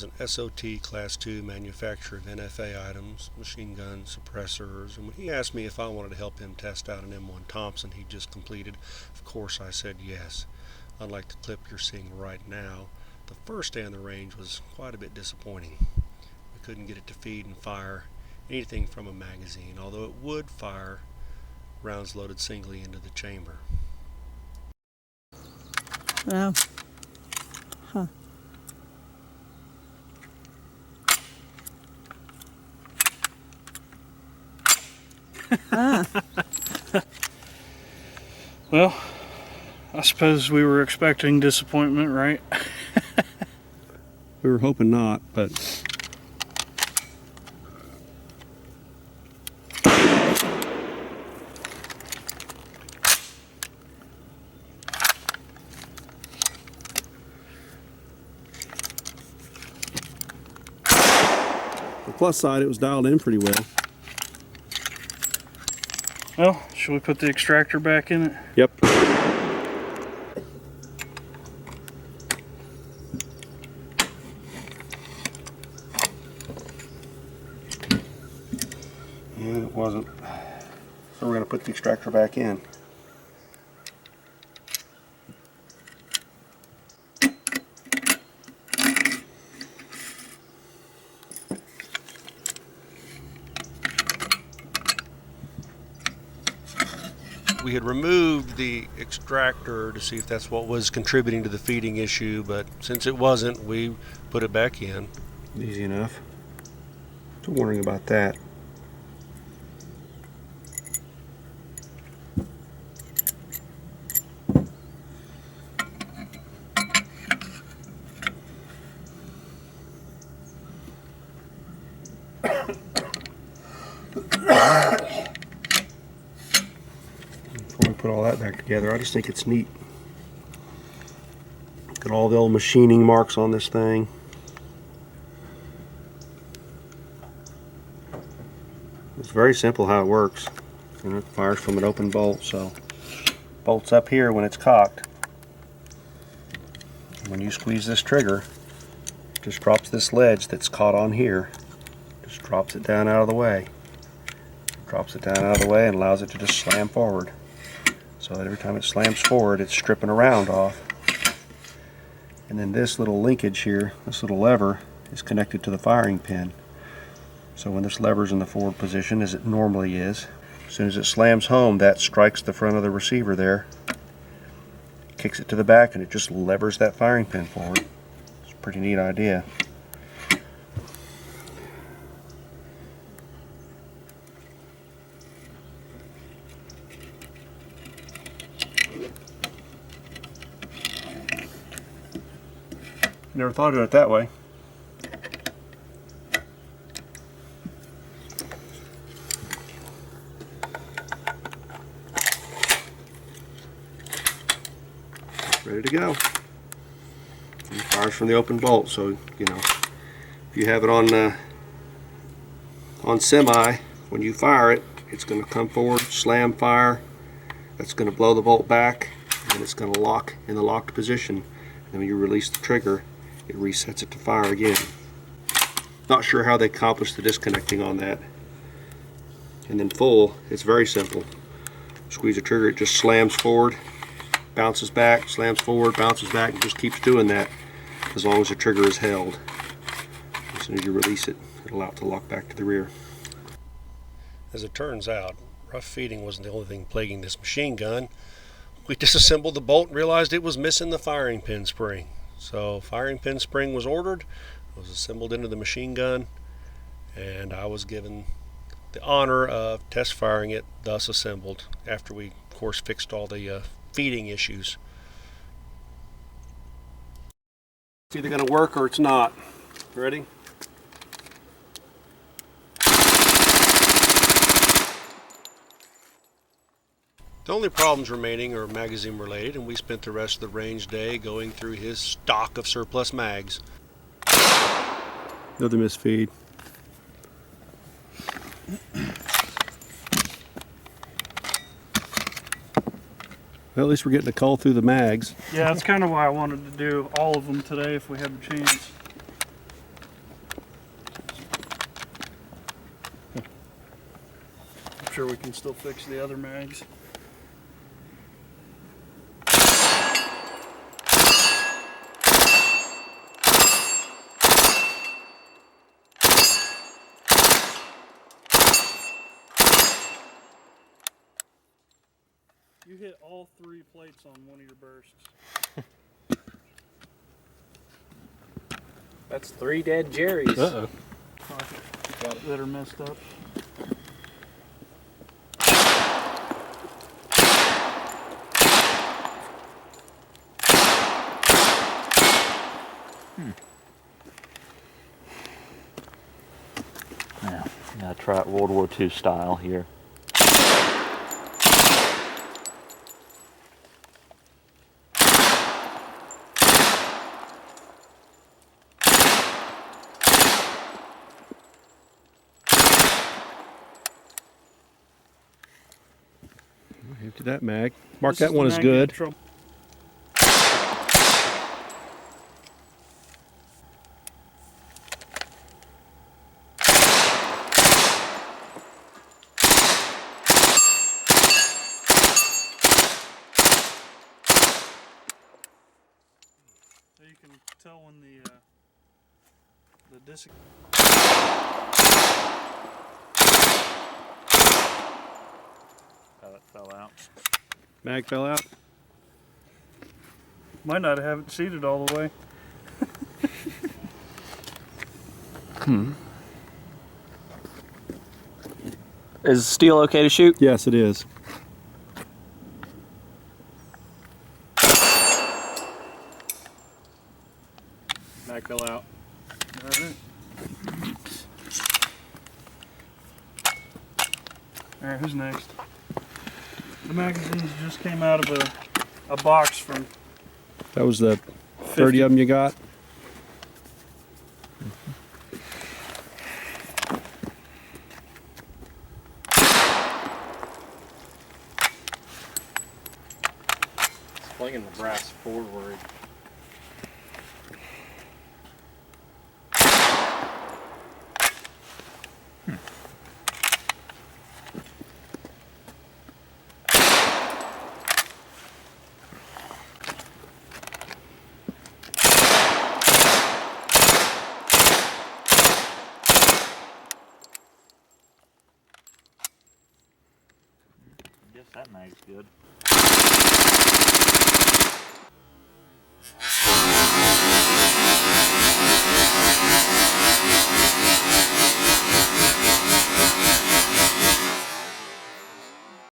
Is an S.O.T. Class 2 manufacturer of NFA items, machine guns, suppressors, and when he asked me if I wanted to help him test out an M1 Thompson he just completed, of course I said yes. Unlike the clip you're seeing right now, the first day on the range was quite a bit disappointing. We couldn't get it to feed and fire anything from a magazine, although it would fire rounds loaded singly into the chamber. Wow. Huh. Well, I suppose we were expecting disappointment, right? We were hoping not, but the plus side, it was dialed in pretty well. Well, should we put the extractor back in it? Yep. And it wasn't. So we're going to put the extractor back in. We had removed the extractor to see if that's what was contributing to the feeding issue, but since it wasn't, we put it back in. Easy enough. Don't worry about that. Before we put all that back together, I just think it's neat. Got all the old machining marks on this thing. It's very simple how it works. And it fires from an open bolt, so bolt's up here when it's cocked. When you squeeze this trigger, it just drops this ledge that's caught on here. Just drops it down out of the way. Drops it down out of the way and allows it to just slam forward. So that every time it slams forward, it's stripping a round off. And then this little linkage here, this little lever, is connected to the firing pin. So when this lever's in the forward position, as it normally is, as soon as it slams home, that strikes the front of the receiver there, kicks it to the back, and it just levers that firing pin forward. It's a pretty neat idea. Never thought of it that way. Ready to go. It fires from the open bolt, so you know if you have it on semi, when you fire it, it's going to come forward, slam fire. That's going to blow the bolt back, and it's going to lock in the locked position. And when you release the trigger, it resets it to fire again. Not sure how they accomplished the disconnecting on that. And then full, it's very simple. Squeeze the trigger, it just slams forward, bounces back, slams forward, bounces back, and just keeps doing that as long as the trigger is held. As soon as you release it, it'll allow it to lock back to the rear. As it turns out, rough feeding wasn't the only thing plaguing this machine gun. We disassembled the bolt and realized it was missing the firing pin spring. So firing pin spring was ordered, was assembled into the machine gun, and I was given the honor of test firing it thus assembled after we of course fixed all the feeding issues. It's either going to work or it's not. Ready? The only problems remaining are magazine related, and we spent the rest of the range day going through his stock of surplus mags. Another misfeed. Well, at least we're getting a call through the mags. Yeah, that's kind of why I wanted to do all of them today if we had the chance. I'm sure we can still fix the other mags. You hit all 3 plates on one of your bursts. That's 3 dead Jerry's. Got it. That are messed up. Now try it World War II style here. Empty that mag. Mark This that one the as mag in good. trouble. So you can tell when the disc. Oh, it fell out. Mag fell out. Might not have it seated all the way. Is steel okay to shoot? Yes, it is. Mag fell out. Alright. Alright, who's next? The magazines just came out of a box from That was the 50. 30 of them you got? Flinging the brass forward. I guess that mag's good.